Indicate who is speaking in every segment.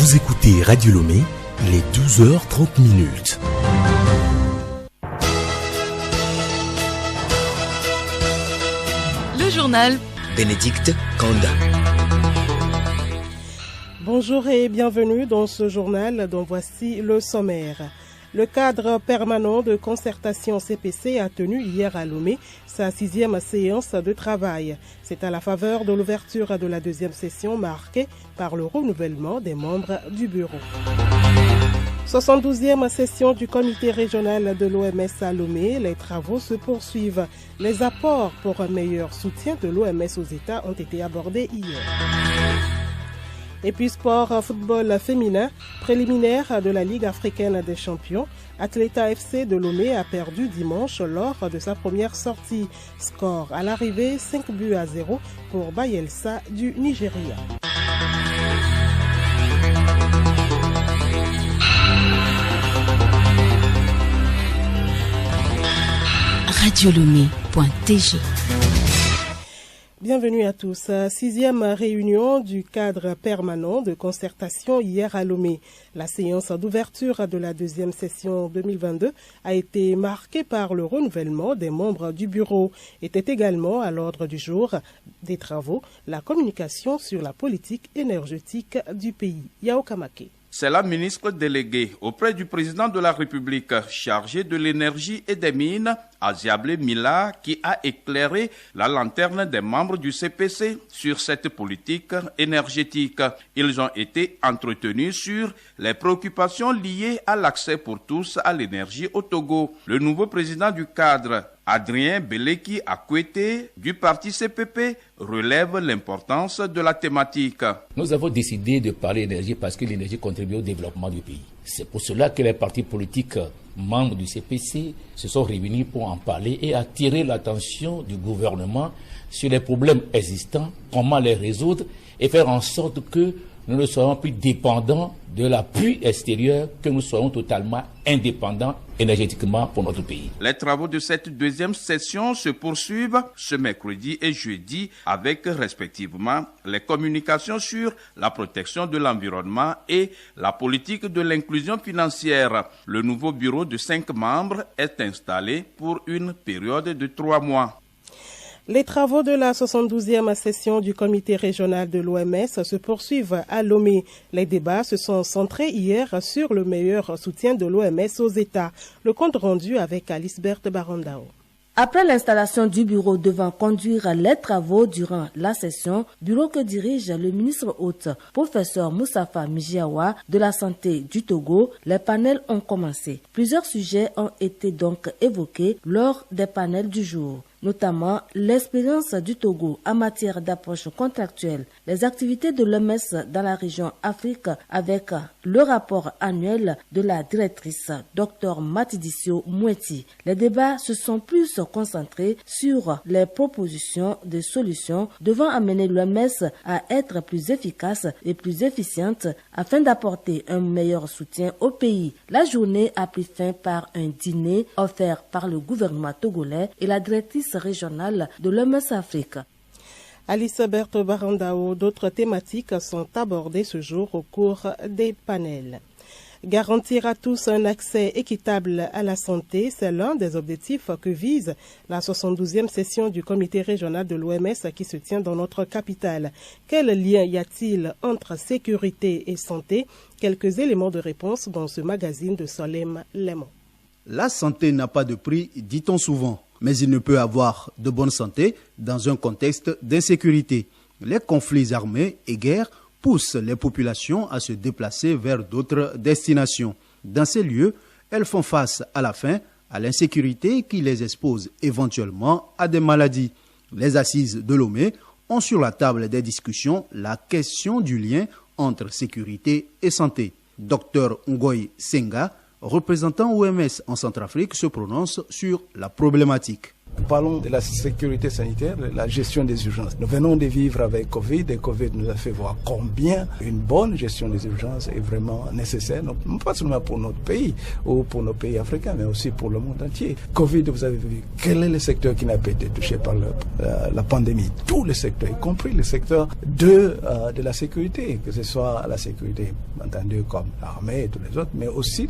Speaker 1: Vous écoutez Radio Lomé, les 12h30.
Speaker 2: Le journal
Speaker 3: Bénédicte Kanda.
Speaker 4: Bonjour et bienvenue dans ce journal dont voici le sommaire. Le cadre permanent de concertation CPC a tenu hier à Lomé sa 6e séance de travail. C'est à la faveur de l'ouverture de la 2e session marquée par le renouvellement des membres du bureau. 72e session du comité régional de l'OMS à Lomé, les travaux se poursuivent. Les apports pour un meilleur soutien de l'OMS aux États ont été abordés hier. Et puis sport, football féminin, préliminaire de la Ligue africaine des champions. Atleta FC de Lomé a perdu dimanche lors de sa première sortie. Score à l'arrivée 5-0 pour Bayelsa du Nigeria.
Speaker 2: radiolomé.tg.
Speaker 4: Bienvenue à tous. 6e réunion du cadre permanent de concertation hier à Lomé. La séance d'ouverture de la 2e session 2022 a été marquée par le renouvellement des membres du bureau. Était également à l'ordre du jour des travaux la communication sur la politique énergétique du pays. Yao Kamake.
Speaker 5: C'est la ministre déléguée auprès du président de la République chargée de l'énergie et des mines, Aziablé Mila, qui a éclairé la lanterne des membres du CPC sur cette politique énergétique. Ils ont été entretenus sur les préoccupations liées à l'accès pour tous à l'énergie au Togo. Le nouveau président du cadre, Adrien Beleki Akwete du parti CPP, relève l'importance de la thématique.
Speaker 6: Nous avons décidé de parler énergie parce que l'énergie contribue au développement du pays. C'est pour cela que les partis politiques membres du CPC se sont réunis pour en parler et attirer l'attention du gouvernement sur les problèmes existants, comment les résoudre et faire en sorte que nous ne soyons plus dépendants de l'appui extérieur, que nous soyons totalement indépendants énergétiquement pour notre pays.
Speaker 5: Les travaux de cette 2e session se poursuivent ce mercredi et jeudi avec respectivement les communications sur la protection de l'environnement et la politique de l'inclusion financière. Le nouveau bureau de 5 membres est installé pour une période de 3 mois.
Speaker 4: Les travaux de la 72e session du comité régional de l'OMS se poursuivent à Lomé. Les débats se sont centrés hier sur le meilleur soutien de l'OMS aux États. Le compte rendu avec Alice Berthe Barandao.
Speaker 7: Après l'installation du bureau devant conduire les travaux durant la session, bureau que dirige le ministre hôte, professeur Moussafa Mijiawa de la santé du Togo, les panels ont commencé. Plusieurs sujets ont été donc évoqués lors des panels du jour, notamment l'expérience du Togo en matière d'approche contractuelle, les activités de l'OMS dans la région Afrique avec le rapport annuel de la directrice Dr Matidissio Moueti. Les débats se sont plus concentrés sur les propositions de solutions devant amener l'OMS à être plus efficace et plus efficiente afin d'apporter un meilleur soutien au pays. La journée a pris fin par un dîner offert par le gouvernement togolais et la directrice régionale de l'OMS Afrique.
Speaker 4: Alice Berthe Barandao, d'autres thématiques sont abordées ce jour au cours des panels. Garantir à tous un accès équitable à la santé, c'est l'un des objectifs que vise la 72e session du comité régional de l'OMS qui se tient dans notre capitale. Quel lien y a-t-il entre sécurité et santé? Quelques éléments de réponse dans ce magazine de Solem Lemon.
Speaker 8: La santé n'a pas de prix, dit-on souvent, mais il ne peut avoir de bonne santé dans un contexte d'insécurité. Les conflits armés et guerres poussent les populations à se déplacer vers d'autres destinations. Dans ces lieux, elles font face à la faim, à l'insécurité qui les expose éventuellement à des maladies. Les assises de Lomé ont sur la table des discussions la question du lien entre sécurité et santé. Dr Ngoy Senga, représentant OMS en Centrafrique, se prononce sur la problématique.
Speaker 2: Nous parlons de la sécurité sanitaire, de la gestion des urgences. Nous venons de vivre avec Covid et Covid nous a fait voir combien une bonne gestion des urgences est vraiment nécessaire, non pas seulement pour notre pays ou pour nos pays africains, mais aussi pour le monde entier. Covid, vous avez vu, quel est le secteur qui n'a pas été touché par la pandémie? Tous les secteurs, y compris le secteur de la sécurité, que ce soit la sécurité entendue comme l'armée et tous les autres, mais aussi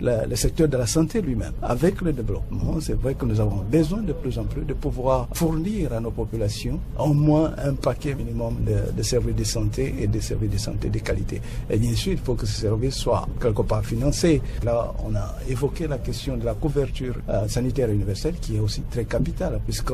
Speaker 2: le secteur de la santé lui-même. Avec le développement, c'est vrai que nous avons besoin de plus en plus de pouvoir fournir à nos populations au moins un paquet minimum de services de santé et de services de santé de qualité. Et bien sûr, il faut que ces services soient quelque part financés. Là, on a évoqué la question de la couverture sanitaire universelle qui est aussi très capitale, puisque,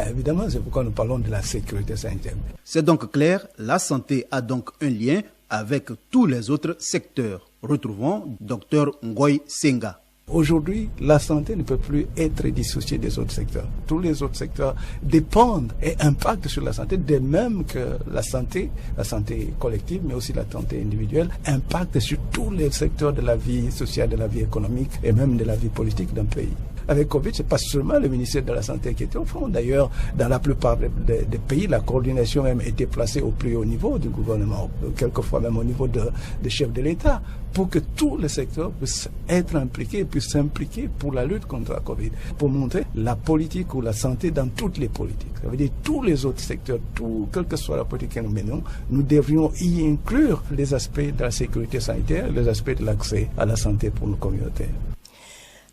Speaker 2: évidemment, c'est pourquoi nous parlons de la sécurité sanitaire.
Speaker 8: C'est donc clair, la santé a donc un lien avec tous les autres secteurs. Retrouvons Dr Ngoy Senga.
Speaker 2: Aujourd'hui, la santé ne peut plus être dissociée des autres secteurs. Tous les autres secteurs dépendent et impactent sur la santé, de même que la santé collective, mais aussi la santé individuelle, impacte sur tous les secteurs de la vie sociale, de la vie économique et même de la vie politique d'un pays. Avec Covid, c'est pas seulement le ministère de la Santé qui était au fond. D'ailleurs, dans la plupart des pays, la coordination même était placée au plus haut niveau du gouvernement, quelquefois même au niveau des chefs de l'État, pour que tous les secteurs puissent être impliqués, puissent s'impliquer pour la lutte contre la Covid, pour montrer la politique ou la santé dans toutes les politiques. Ça veut dire tous les autres secteurs, quelle que soit la politique que nous menons, nous devrions y inclure les aspects de la sécurité sanitaire, les aspects de l'accès à la santé pour nos communautés.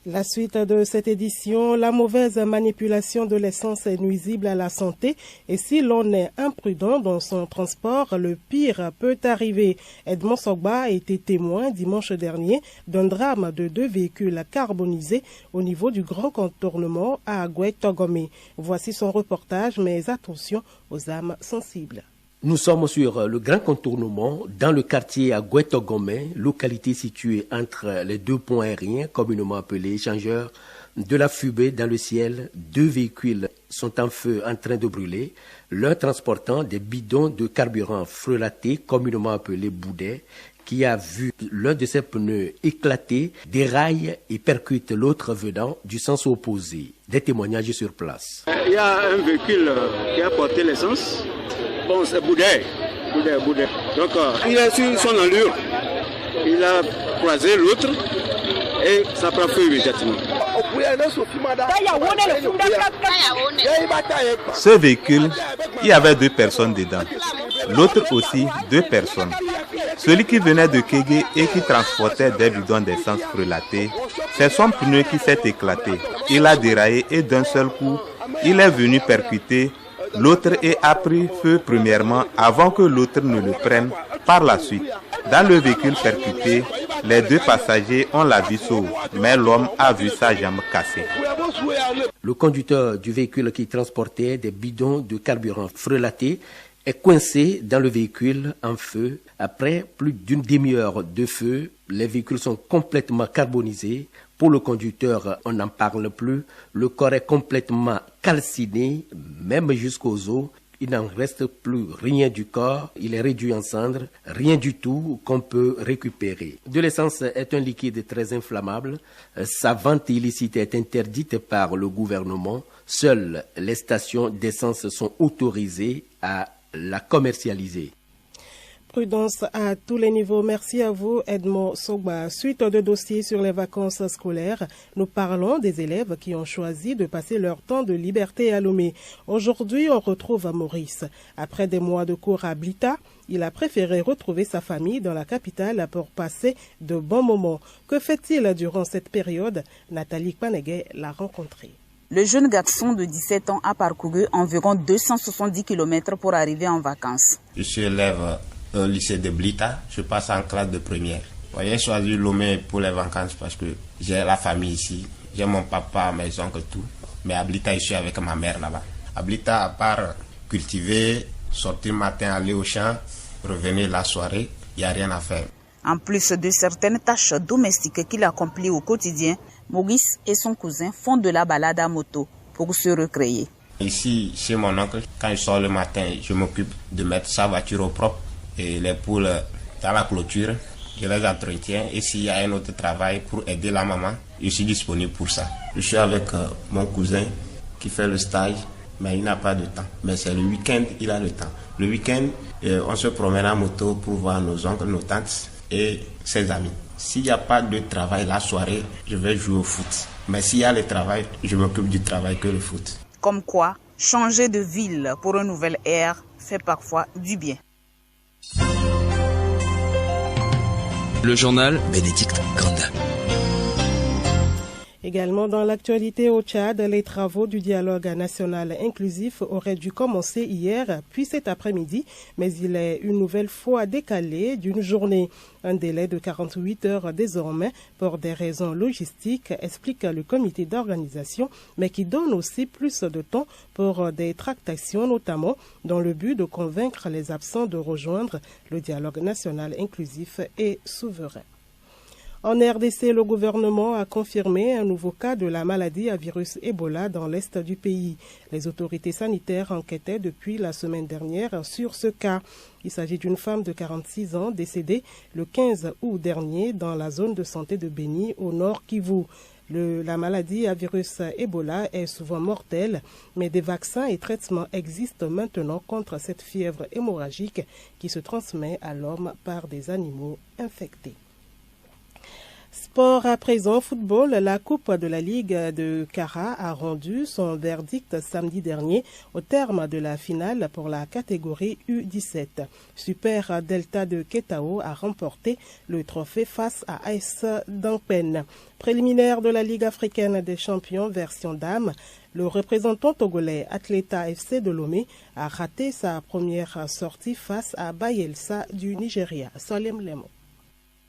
Speaker 4: La suite de cette édition, la mauvaise manipulation de l'essence est nuisible à la santé et si l'on est imprudent dans son transport, le pire peut arriver. Edmond Sogba a été témoin dimanche dernier d'un drame de 2 véhicules carbonisés au niveau du grand contournement à Agouet-Togomé. Voici son reportage, mais attention aux âmes sensibles.
Speaker 9: Nous sommes sur le grand contournement dans le quartier Agouet-Togomé, localité située entre les 2 ponts aériens, communément appelés échangeurs, de la fumée dans le ciel. 2 véhicules sont en feu en train de brûler, l'un transportant des bidons de carburant frelatés, communément appelés boudets, qui a vu l'un de ses pneus éclater, déraille et percute l'autre venant du sens opposé. Des témoignages sur place.
Speaker 10: Il y a un véhicule qui a porté l'essence. Bon, c'est Boudet. Donc, il est sur son allure. Il a croisé l'autre et ça prend feu immédiatement.
Speaker 11: Ce véhicule, il y avait 2 personnes dedans. L'autre aussi, 2 personnes. Celui qui venait de Kégué et qui transportait des bidons d'essence frelatés, c'est son pneu qui s'est éclaté. Il a déraillé et d'un seul coup, il est venu percuter l'autre et a pris feu premièrement avant que l'autre ne le prenne par la suite. Dans le véhicule percuté, les 2 passagers ont la vie sauve, mais l'homme a vu sa jambe cassée.
Speaker 9: Le conducteur du véhicule qui transportait des bidons de carburant frelatés est coincé dans le véhicule en feu. Après plus d'une demi-heure de feu, les véhicules sont complètement carbonisés. Pour le conducteur, on n'en parle plus. Le corps est complètement calciné, même jusqu'aux os. Il n'en reste plus rien du corps. Il est réduit en cendres. Rien du tout qu'on peut récupérer. De l'essence est un liquide très inflammable. Sa vente illicite est interdite par le gouvernement. Seules les stations d'essence sont autorisées à la commercialiser.
Speaker 4: Prudence à tous les niveaux. Merci à vous, Edmond Sogba. Suite de dossiers sur les vacances scolaires, nous parlons des élèves qui ont choisi de passer leur temps de liberté à Lomé. Aujourd'hui, on retrouve Maurice. Après des mois de cours à Blita, il a préféré retrouver sa famille dans la capitale pour passer de bons moments. Que fait-il durant cette période? Nathalie Kpanegay l'a rencontré.
Speaker 12: Le jeune garçon de 17 ans a parcouru environ 270 km pour arriver en vacances.
Speaker 13: Je suis élève au lycée de Blita, je passe en classe de première. J'ai choisi Lomé pour les vacances parce que j'ai la famille ici, j'ai mon papa, mes oncles, tout. Mais à Blita, je suis avec ma mère là-bas. À Blita, à part cultiver, sortir le matin, aller au champ, revenir la soirée, il n'y a rien à faire.
Speaker 12: En plus de certaines tâches domestiques qu'il accomplit au quotidien, Maurice et son cousin font de la balade à moto pour se recréer.
Speaker 13: Ici, chez mon oncle, quand je sors le matin, je m'occupe de mettre sa voiture au propre et les poules dans la clôture, je les entretiens. Et s'il y a un autre travail pour aider la maman, je suis disponible pour ça. Je suis avec mon cousin qui fait le stage, mais il n'a pas de temps. Mais c'est le week-end, il a le temps. Le week-end, on se promène en moto pour voir nos oncles, nos tantes et ses amis. S'il n'y a pas de travail la soirée, je vais jouer au foot. Mais s'il y a le travail, je m'occupe du travail que le foot.
Speaker 12: Comme quoi, changer de ville pour un nouvel air fait parfois du bien.
Speaker 3: Le journal Bénédicte Kanda.
Speaker 4: Également dans l'actualité au Tchad, les travaux du dialogue national inclusif auraient dû commencer hier puis cet après-midi, mais il est une nouvelle fois décalé d'une journée. Un délai de 48 heures désormais pour des raisons logistiques, explique le comité d'organisation, mais qui donne aussi plus de temps pour des tractations, notamment dans le but de convaincre les absents de rejoindre le dialogue national inclusif et souverain. En RDC, le gouvernement a confirmé un nouveau cas de la maladie à virus Ebola dans l'est du pays. Les autorités sanitaires enquêtaient depuis la semaine dernière sur ce cas. Il s'agit d'une femme de 46 ans décédée le 15 août dernier dans la zone de santé de Beni au nord Kivu. La maladie à virus Ebola est souvent mortelle, mais des vaccins et traitements existent maintenant contre cette fièvre hémorragique qui se transmet à l'homme par des animaux infectés. Sport à présent, football, la Coupe de la Ligue de Kara a rendu son verdict samedi dernier au terme de la finale pour la catégorie U17. Super Delta de Ketao a remporté le trophée face à AS Dampen. Préliminaire de la Ligue africaine des champions version dames, le représentant togolais Atleta FC de Lomé a raté sa première sortie face à Bayelsa du Nigeria. Solem Lemo.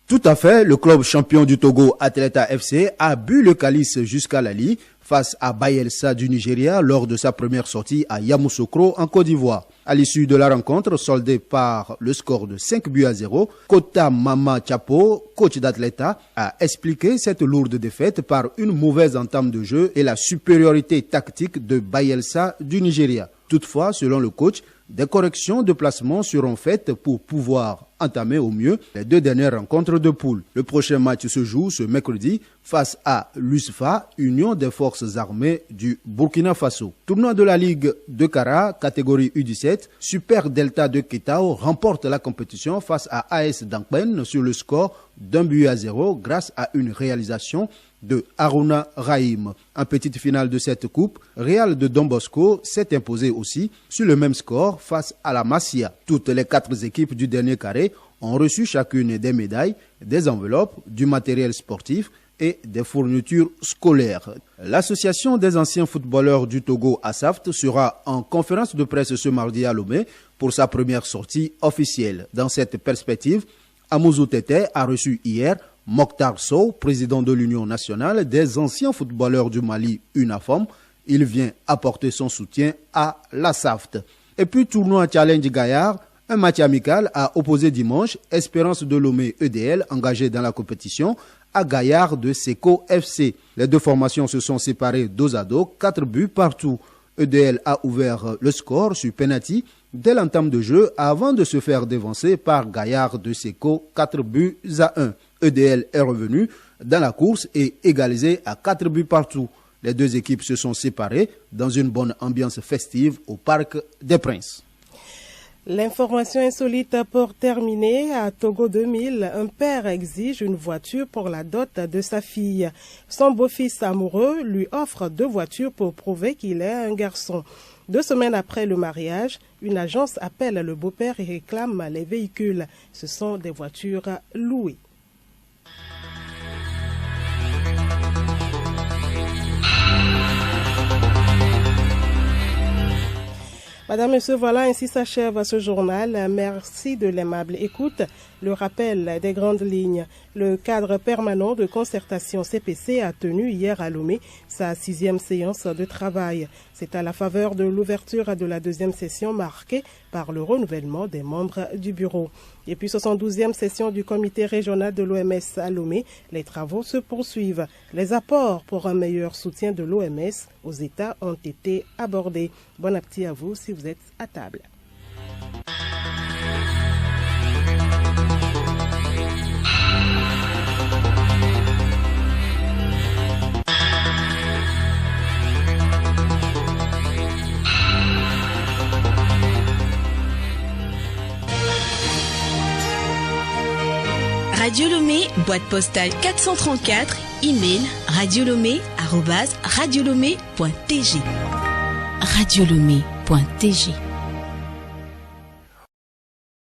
Speaker 8: Tout à fait, le club champion du Togo, Atleta FC, a bu le calice jusqu'à la lie face à Bayelsa du Nigeria lors de sa première sortie à Yamoussoukro en Côte d'Ivoire. À l'issue de la rencontre, soldée par le score de 5-0, Kota Mama Chapo, coach d'Atleta, a expliqué cette lourde défaite par une mauvaise entame de jeu et la supériorité tactique de Bayelsa du Nigeria. Toutefois, selon le coach, des corrections de placement seront faites pour pouvoir entamer au mieux les deux dernières rencontres de poule. Le prochain match se joue ce mercredi face à l'USFA, Union des forces armées du Burkina Faso. Tournoi de la Ligue de Kara, catégorie U17, Super Delta de Ketao remporte la compétition face à AS Dampen sur le score d'1-0 grâce à une réalisation de Haruna Rahim. En petite finale de cette coupe, Real de Don Bosco s'est imposé aussi sur le même score face à la Masia. Toutes les 4 équipes du dernier carré ont reçu chacune des médailles, des enveloppes, du matériel sportif et des fournitures scolaires. L'association des anciens footballeurs du Togo, ASAFT, sera en conférence de presse ce mardi à Lomé pour sa première sortie officielle. Dans cette perspective, Amouzou Tete a reçu hier Mokhtar Sow, président de l'Union nationale des anciens footballeurs du Mali, UNAFOM. Il vient apporter son soutien à l'ASAFT. Et puis, tournoi Challenge Gaillard, un match amical a opposé dimanche Espérance de Lomé EDL, engagé dans la compétition, à Gaillard de Seco FC. Les deux formations se sont séparées dos à dos, 4 buts partout. EDL a ouvert le score sur penalty dès l'entame de jeu avant de se faire dévancer par Gaillard de Seco, 4-1. EDL est revenu dans la course et égalisé à 4 buts partout. Les deux équipes se sont séparées dans une bonne ambiance festive au Parc des Princes.
Speaker 4: L'information insolite pour terminer, à Togo 2000, un père exige une voiture pour la dot de sa fille. Son beau-fils amoureux lui offre 2 voitures pour prouver qu'il est un garçon. 2 semaines après le mariage, une agence appelle le beau-père et réclame les véhicules. Ce sont des voitures louées. Madame, Monsieur, voilà, ainsi s'achève ce journal. Merci de l'aimable écoute. Le rappel des grandes lignes. Le cadre permanent de concertation CPC a tenu hier à Lomé sa 6e séance de travail. C'est à la faveur de l'ouverture de la 2e session marquée par le renouvellement des membres du bureau. Et puis 72e session du comité régional de l'OMS à Lomé, les travaux se poursuivent. Les apports pour un meilleur soutien de l'OMS aux États ont été abordés. Bon appétit à vous si vous êtes à table.
Speaker 14: Radio Lomé, boîte postale 434, email radiolomé@radiolomé.tg. radiolomé.tg